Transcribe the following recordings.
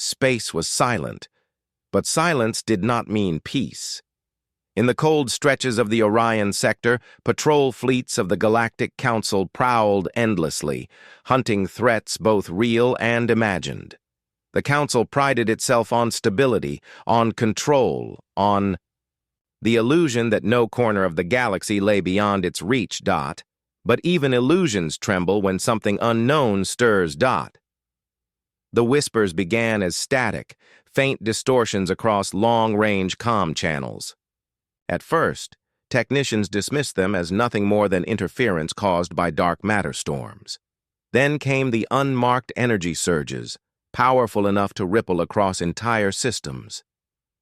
Space was silent, but silence did not mean peace. In the cold stretches of the Orion sector, patrol fleets of the Galactic Council prowled endlessly, hunting threats both real and imagined. The Council prided itself on stability, on control, on the illusion that no corner of the galaxy lay beyond its reach. But even illusions tremble when something unknown stirs. The whispers began as static, faint distortions across long-range comm channels. At first, technicians dismissed them as nothing more than interference caused by dark matter storms. Then came the unmarked energy surges, powerful enough to ripple across entire systems.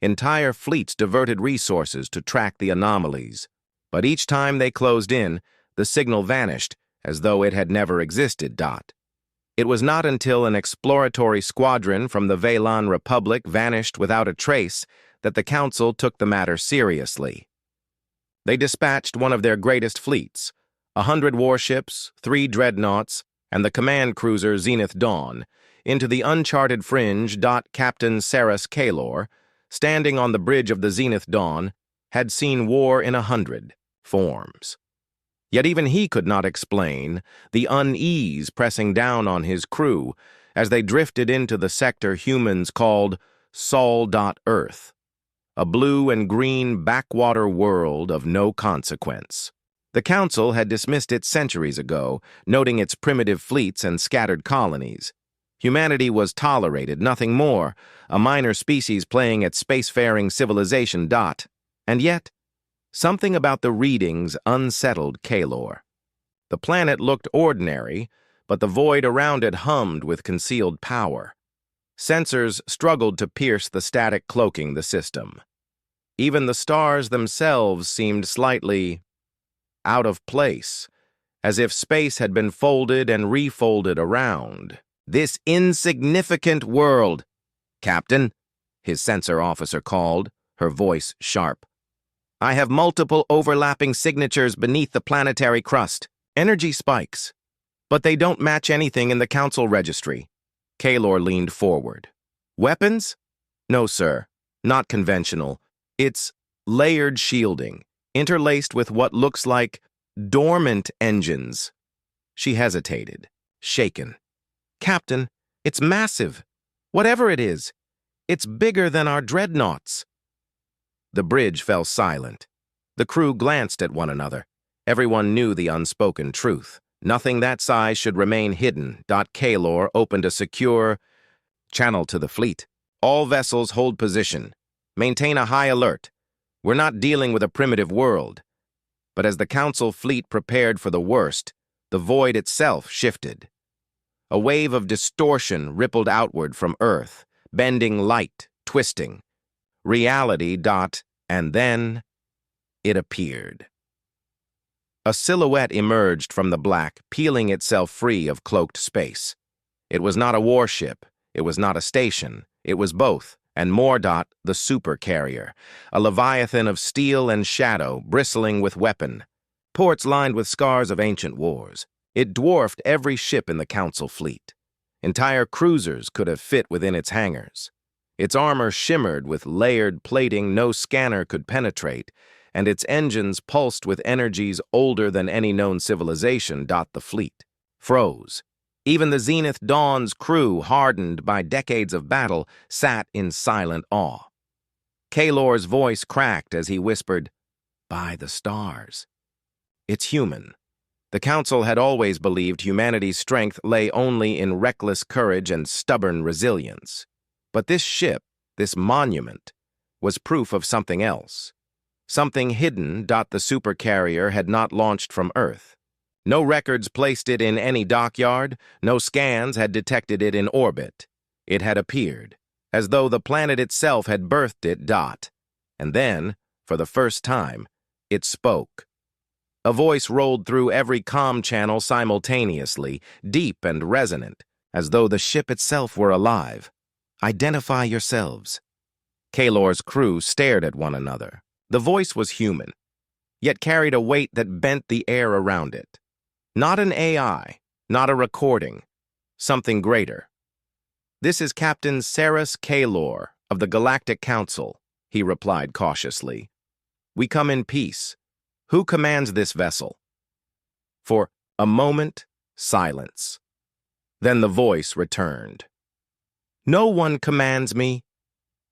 Entire fleets diverted resources to track the anomalies, but each time they closed in, the signal vanished as though it had never existed. It was not until an exploratory squadron from the Veylan Republic vanished without a trace that the Council took the matter seriously. They dispatched one of their greatest fleets, 100 warships, 3 dreadnoughts, and the command cruiser Zenith Dawn, into the uncharted fringe. Captain Saras Kaylor, standing on the bridge of the Zenith Dawn, had seen war in 100 forms. Yet even he could not explain the unease pressing down on his crew as they drifted into the sector humans called Sol.Earth, a blue and green backwater world of no consequence. The Council had dismissed it centuries ago, noting its primitive fleets and scattered colonies. Humanity was tolerated, nothing more, a minor species playing at spacefaring civilization. And yet, something about the readings unsettled Kaylor. The planet looked ordinary, but the void around it hummed with concealed power. Sensors struggled to pierce the static cloaking the system. Even the stars themselves seemed slightly out of place, as if space had been folded and refolded around. "This insignificant world," "Captain," his sensor officer called, her voice sharp. "I have multiple overlapping signatures beneath the planetary crust. Energy spikes. But they don't match anything in the Council registry." Kaylor leaned forward. "Weapons? No, sir. Not conventional. It's layered shielding, interlaced with what looks like dormant engines." She hesitated, shaken. "Captain, it's massive. Whatever it is, it's bigger than our dreadnoughts." The bridge fell silent. The crew glanced at one another. Everyone knew the unspoken truth. Nothing that size should remain hidden. Kaylor opened a secure channel to the fleet. "All vessels hold position. Maintain a high alert. We're not dealing with a primitive world." But as the Council fleet prepared for the worst, the void itself shifted. A wave of distortion rippled outward from Earth, bending light, twisting. Reality. And then it appeared. A silhouette emerged from the black, peeling itself free of cloaked space. It was not a warship, it was not a station, it was both, and more. The Supercarrier, a leviathan of steel and shadow, bristling with weapon. Ports lined with scars of ancient wars. It dwarfed every ship in the Council fleet. Entire cruisers could have fit within its hangars. Its armor shimmered with layered plating no scanner could penetrate, and its engines pulsed with energies older than any known civilization. The fleet froze. Even the Zenith Dawn's crew, hardened by decades of battle, sat in silent awe. Kaylor's voice cracked as he whispered, "By the stars." It's human. The Council had always believed humanity's strength lay only in reckless courage and stubborn resilience. But this ship, this monument, was proof of something else. Something hidden. The Supercarrier had not launched from Earth. No records placed it in any dockyard, no scans had detected it in orbit. It had appeared, as though the planet itself had birthed it. And then, for the first time, it spoke. A voice rolled through every comm channel simultaneously, deep and resonant, as though the ship itself were alive. "Identify yourselves." Kaylor's crew stared at one another. The voice was human, yet carried a weight that bent the air around it. Not an AI, not a recording, something greater. "This is Captain Saras Kaylor of the Galactic Council," he replied cautiously. "We come in peace. Who commands this vessel?" For a moment, silence. Then the voice returned. "No one commands me.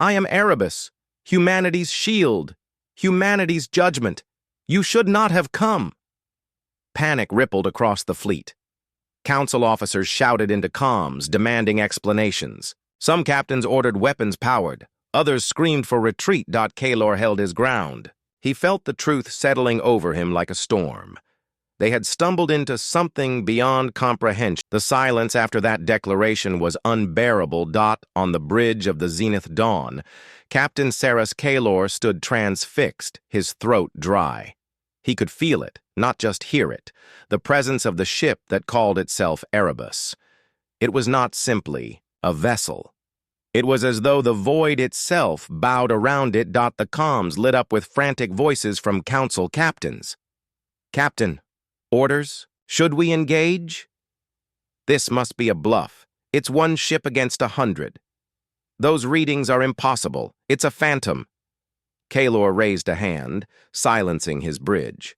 I am Erebus, humanity's shield, humanity's judgment. You should not have come." Panic rippled across the fleet. Council officers shouted into comms, demanding explanations. Some captains ordered weapons powered. Others screamed for retreat. Kaylor held his ground. He felt the truth settling over him like a storm. They had stumbled into something beyond comprehension. The silence after that declaration was unbearable. On the bridge of the Zenith Dawn, Captain Saras Kaylor stood transfixed, his throat dry. He could feel it, not just hear it, the presence of the ship that called itself Erebus. It was not simply a vessel. It was as though the void itself bowed around it. The comms lit up with frantic voices from council captains. "Captain, orders? Should we engage?" "This must be a bluff. It's one ship against 100. Those readings are impossible. It's a phantom." Kaylor raised a hand, silencing his bridge.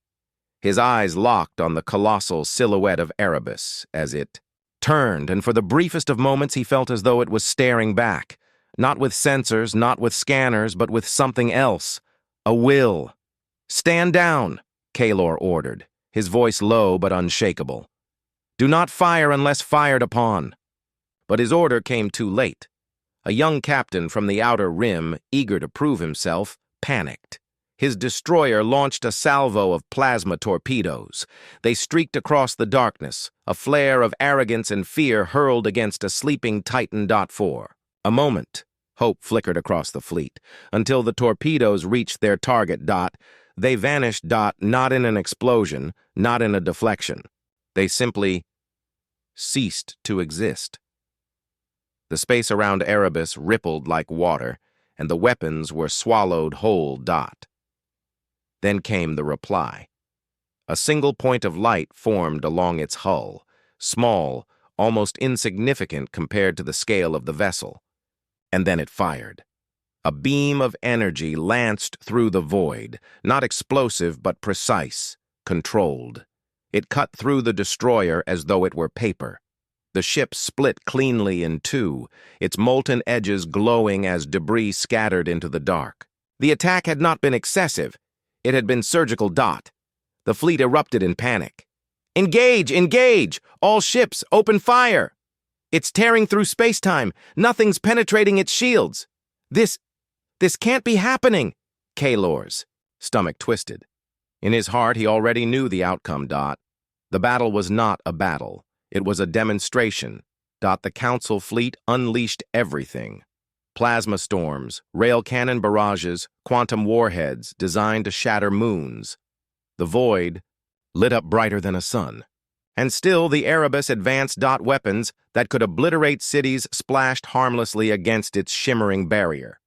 His eyes locked on the colossal silhouette of Erebus as it turned, and for the briefest of moments he felt as though it was staring back, not with sensors, not with scanners, but with something else, a will. "Stand down," Kaylor ordered, his voice low but unshakable. "Do not fire unless fired upon." But his order came too late. A young captain from the outer rim, eager to prove himself, panicked. His destroyer launched a salvo of plasma torpedoes. They streaked across the darkness, a flare of arrogance and fear hurled against a sleeping Titan. 4. A moment, hope flickered across the fleet, until the torpedoes reached their target. They vanished. Not in an explosion, not in a deflection. They simply ceased to exist. The space around Erebus rippled like water, and the weapons were swallowed whole. Then came the reply. A single point of light formed along its hull, small, almost insignificant compared to the scale of the vessel. And then it fired. A beam of energy lanced through the void, not explosive but precise, controlled. It cut through the destroyer as though it were paper. The ship split cleanly in two, its molten edges glowing as debris scattered into the dark. The attack had not been excessive. It had been surgical. The fleet erupted in panic. "Engage! Engage! All ships, open fire! It's tearing through space-time. Nothing's penetrating its shields. This can't be happening." Kaylor's stomach twisted. In his heart, he already knew the outcome. The battle was not a battle. It was a demonstration. The Council fleet unleashed everything. Plasma storms, rail cannon barrages, quantum warheads designed to shatter moons. The void lit up brighter than a sun. And still the Erebus advanced. Weapons that could obliterate cities splashed harmlessly against its shimmering barrier.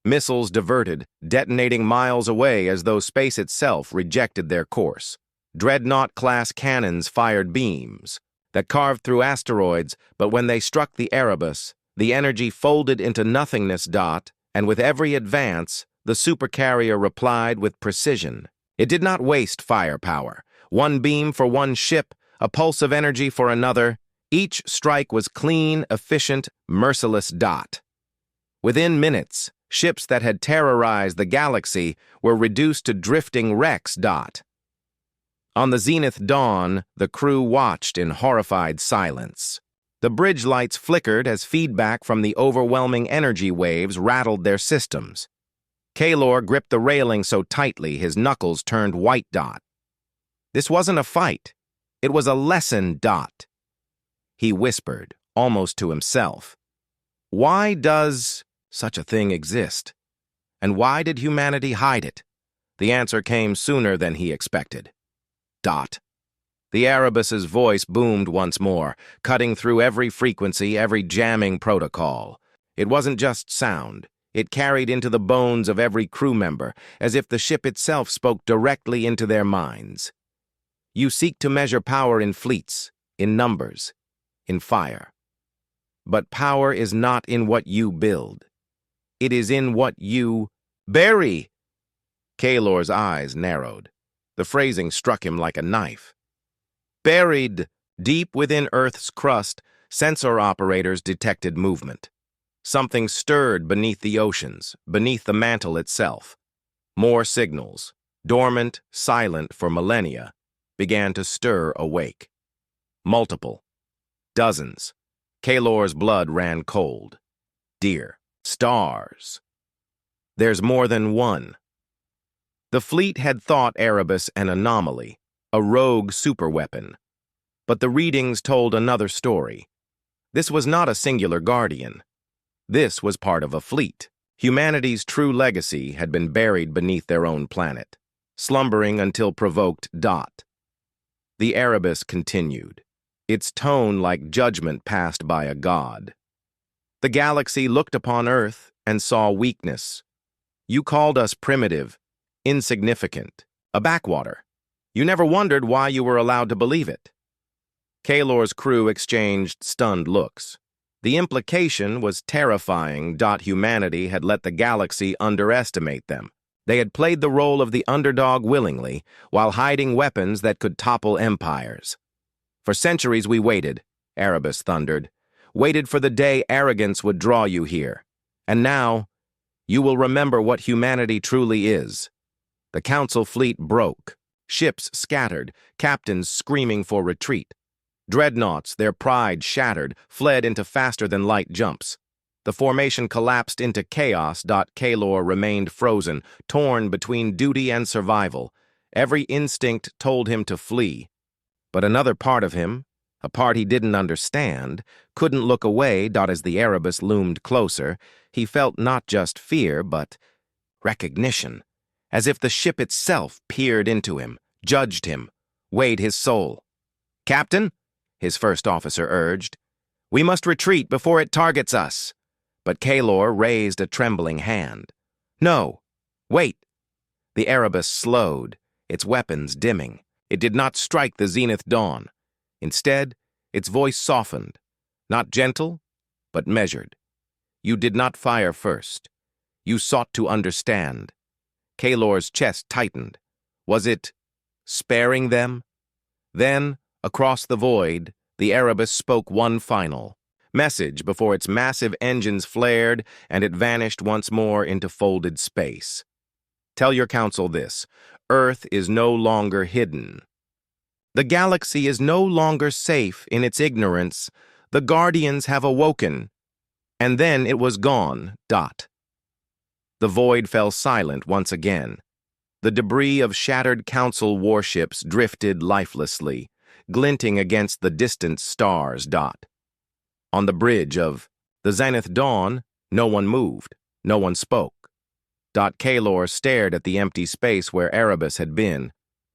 Missiles diverted, detonating miles away as though space itself rejected their course. Dreadnought-class cannons fired beams that carved through asteroids, but when they struck the Erebus, the energy folded into nothingness. And with every advance, the Supercarrier replied with precision. It did not waste firepower. One beam for one ship, a pulse of energy for another. Each strike was clean, efficient, merciless. Within minutes, ships that had terrorized the galaxy were reduced to drifting wrecks. On the Zenith Dawn, the crew watched in horrified silence. The bridge lights flickered as feedback from the overwhelming energy waves rattled their systems. Kaylor gripped the railing so tightly his knuckles turned white. This wasn't a fight. It was a lesson. He whispered, almost to himself. Why does such a thing exist? And why did humanity hide it? The answer came sooner than he expected. The Erebus's voice boomed once more, cutting through every frequency, every jamming protocol. It wasn't just sound. It carried into the bones of every crew member, as if the ship itself spoke directly into their minds. You seek to measure power in fleets, in numbers, in fire. But power is not in what you build. It is in what you bury. Kaelor's eyes narrowed. The phrasing struck him like a knife. Buried deep within Earth's crust, sensor operators detected movement. Something stirred beneath the oceans, beneath the mantle itself. More signals, dormant, silent for millennia, began to stir awake. Multiple. Dozens. Kaelor's blood ran cold. Dear stars. There's more than one. The fleet had thought Erebus an anomaly, a rogue superweapon. But the readings told another story. This was not a singular guardian. This was part of a fleet. Humanity's true legacy had been buried beneath their own planet, slumbering until provoked. The Erebus continued, its tone like judgment passed by a god. The galaxy looked upon Earth and saw weakness. You called us primitive, insignificant, a backwater. You never wondered why you were allowed to believe it. Kaelor's crew exchanged stunned looks. The implication was terrifying. Humanity had let the galaxy underestimate them. They had played the role of the underdog willingly, while hiding weapons that could topple empires. For centuries we waited, Erebus thundered. Waited for the day arrogance would draw you here. And now, you will remember what humanity truly is. The Council fleet broke. Ships scattered, captains screaming for retreat. Dreadnoughts, their pride shattered, fled into faster-than-light jumps. The formation collapsed into chaos. Kaelor remained frozen, torn between duty and survival. Every instinct told him to flee. But another part of him, a part he didn't understand, couldn't look away. As the Erebus loomed closer, he felt not just fear, but recognition, as if the ship itself peered into him, judged him, weighed his soul. "Captain," his first officer urged, "we must retreat before it targets us." But Kaelor raised a trembling hand. "No, wait." The Erebus slowed, its weapons dimming. It did not strike the zenith dawn. Instead, its voice softened, not gentle, but measured. "You did not fire first. You sought to understand." Kaelor's chest tightened. Was it sparing them? Then, across the void, the Erebus spoke one final message before its massive engines flared and it vanished once more into folded space. "Tell your council this. Earth is no longer hidden. The galaxy is no longer safe in its ignorance. The Guardians have awoken." And then it was gone. The void fell silent once again. The debris of shattered Council warships drifted lifelessly, glinting against the distant stars. On the bridge of the zenith dawn, no one moved, no one spoke. Kaelor stared at the empty space where Erebus had been,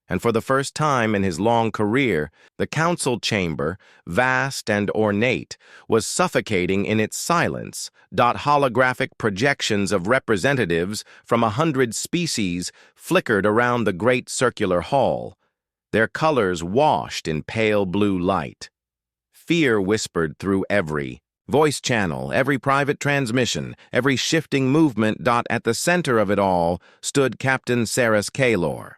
and for the first time in his long career, the Council chamber, vast and ornate, was suffocating in its silence. Holographic projections of representatives from 100 species flickered around the great circular hall, their colors washed in pale blue light. Fear whispered through every voice channel, every private transmission, every shifting movement. At the center of it all stood Captain Saras Kaelor.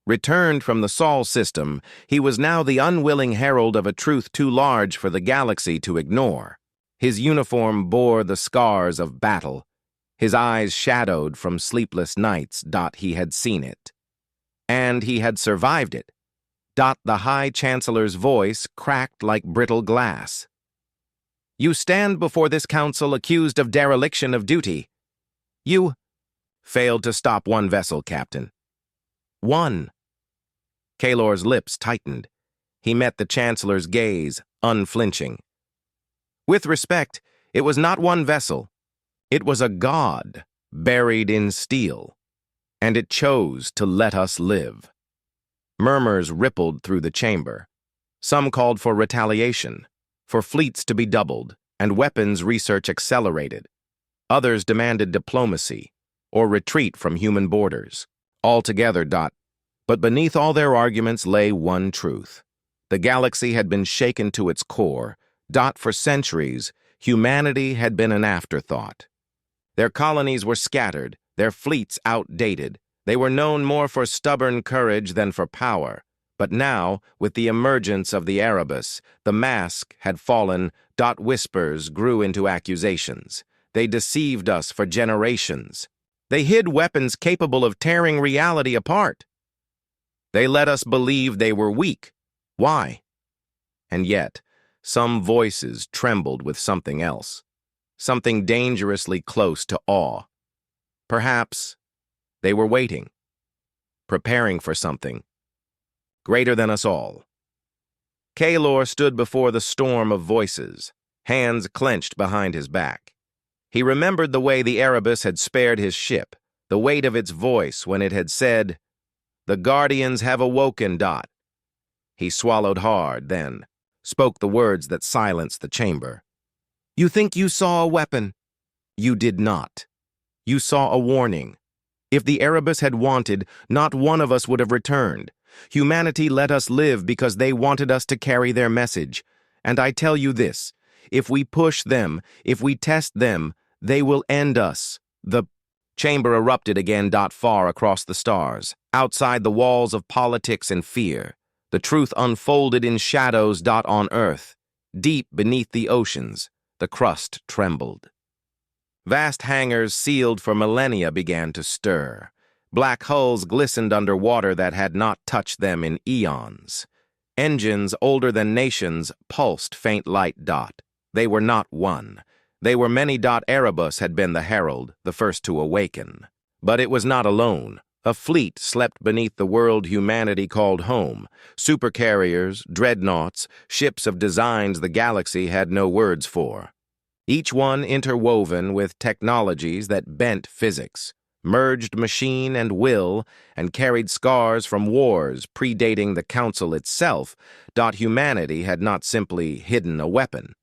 Returned from the Sol system, he was now the unwilling herald of a truth too large for the galaxy to ignore. His uniform bore the scars of battle, his eyes shadowed from sleepless nights. He had seen it. And he had survived it. The High Chancellor's voice cracked like brittle glass. "You stand before this council accused of dereliction of duty. You failed to stop one vessel, Captain. One." Kaelor's lips tightened. He met the Chancellor's gaze, unflinching. "With respect, it was not one vessel. It was a god buried in steel, and it chose to let us live." Murmurs rippled through the chamber. Some called for retaliation, for fleets to be doubled, and weapons research accelerated. Others demanded diplomacy, or retreat from human borders. Altogether. But beneath all their arguments lay one truth. The galaxy had been shaken to its core. For centuries, Humanity had been an afterthought. Their colonies were scattered, their fleets outdated. They were known more for stubborn courage than for power. But now, with the emergence of the Erebus, the mask had fallen. Whispers grew into accusations. They deceived us for generations. They hid weapons capable of tearing reality apart. They let us believe they were weak. Why? And yet, some voices trembled with something else, something dangerously close to awe. Perhaps they were waiting, preparing for something greater than us all. Kaelor stood before the storm of voices, hands clenched behind his back. He remembered the way the Erebus had spared his ship, the weight of its voice when it had said, "The Guardians have awoken." He swallowed hard, then spoke the words that silenced the chamber. "You think you saw a weapon? You did not. You saw a warning. If the Erebus had wanted, not one of us would have returned. Humanity let us live because they wanted us to carry their message. And I tell you this, if we push them, if we test them, they will end us." The chamber erupted again. Far across the stars, outside the walls of politics and fear. The truth unfolded in shadows. On Earth, deep beneath the oceans, the crust trembled. Vast hangars sealed for millennia began to stir. Black hulls glistened under water that had not touched them in eons. Engines older than nations pulsed faint light. They were not one. They were many. Erebus had been the herald, the first to awaken. But it was not alone. A fleet slept beneath the world humanity called home. Supercarriers, dreadnoughts, ships of designs the galaxy had no words for. Each one interwoven with technologies that bent physics, merged machine and will, and carried scars from wars predating the Council itself. Humanity had not simply hidden a weapon.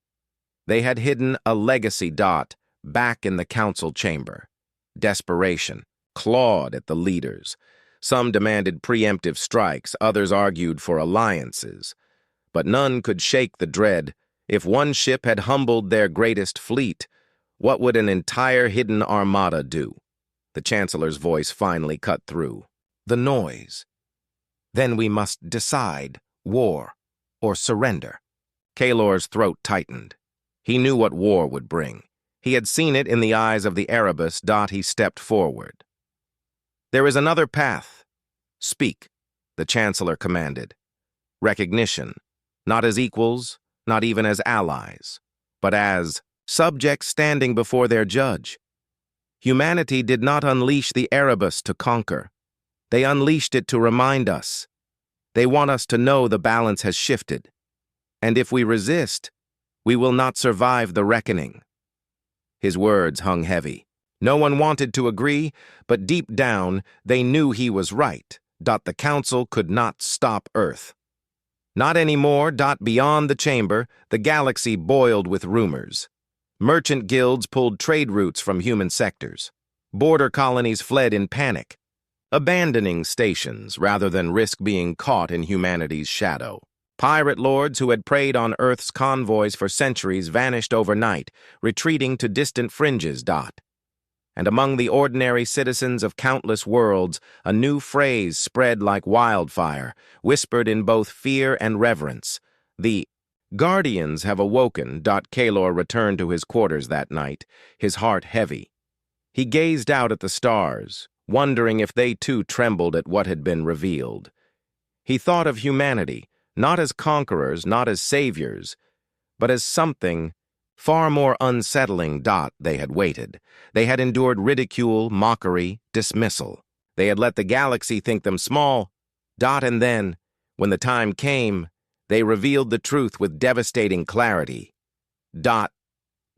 They had hidden a legacy. Back in the Council chamber. Desperation clawed at the leaders. Some demanded preemptive strikes, others argued for alliances. But none could shake the dread. If one ship had humbled their greatest fleet, what would an entire hidden armada do? The Chancellor's voice finally cut through. The noise. Then we must decide, war or surrender. Kaelor's throat tightened. He knew what war would bring. He had seen it in the eyes of the Erebus. He stepped forward. "There is another path. Speak," the Chancellor commanded. Recognition, not as equals, not even as allies, but as subjects standing before their judge. Humanity did not unleash the Erebus to conquer. They unleashed it to remind us. They want us to know the balance has shifted. And if we resist, we will not survive the reckoning. His words hung heavy. No one wanted to agree, but deep down, they knew he was right. The Council could not stop Earth. Not anymore. Beyond the chamber, the galaxy boiled with rumors. Merchant guilds pulled trade routes from human sectors. Border colonies fled in panic, abandoning stations rather than risk being caught in humanity's shadow. Pirate lords who had preyed on Earth's convoys for centuries vanished overnight, retreating to distant fringes. And among the ordinary citizens of countless worlds, a new phrase spread like wildfire, whispered in both fear and reverence. The Guardians have awoken. Kaelor returned to his quarters that night, his heart heavy. He gazed out at the stars, wondering if they too trembled at what had been revealed. He thought of humanity, not as conquerors, not as saviors, but as something far more unsettling. They had waited. They had endured ridicule, mockery, dismissal. They had let the galaxy think them small. And then, when the time came, they revealed the truth with devastating clarity.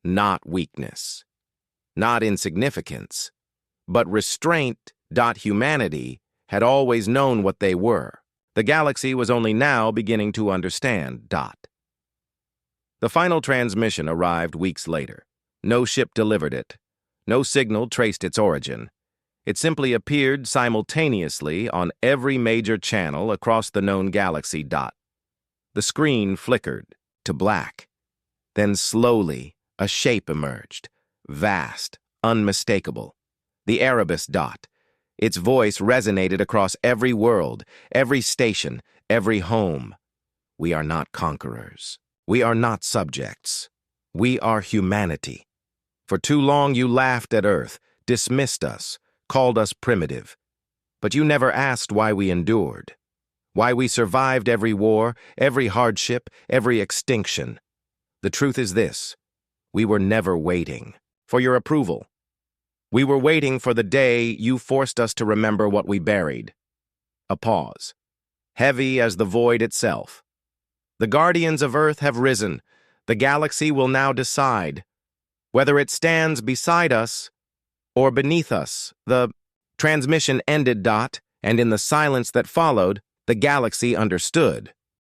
Not weakness, not insignificance, but restraint. Humanity had always known what they were. The galaxy was only now beginning to understand. The final transmission arrived weeks later. No ship delivered it. No signal traced its origin. It simply appeared simultaneously on every major channel across the known galaxy. The screen flickered to black. Then slowly, A shape emerged, vast, unmistakable. The Erebus dot. Its voice resonated across every world, every station, every home. We are not conquerors. We are not subjects. We are humanity. For too long you laughed at Earth, dismissed us, called us primitive. But you never asked why we endured, why we survived every war, every hardship, every extinction. The truth is this: we were never waiting for your approval. We were waiting for the day you forced us to remember what we buried. A pause, heavy as the void itself. The guardians of Earth have risen. The galaxy will now decide whether it stands beside us or beneath us. The transmission ended, and in the silence that followed, the galaxy understood.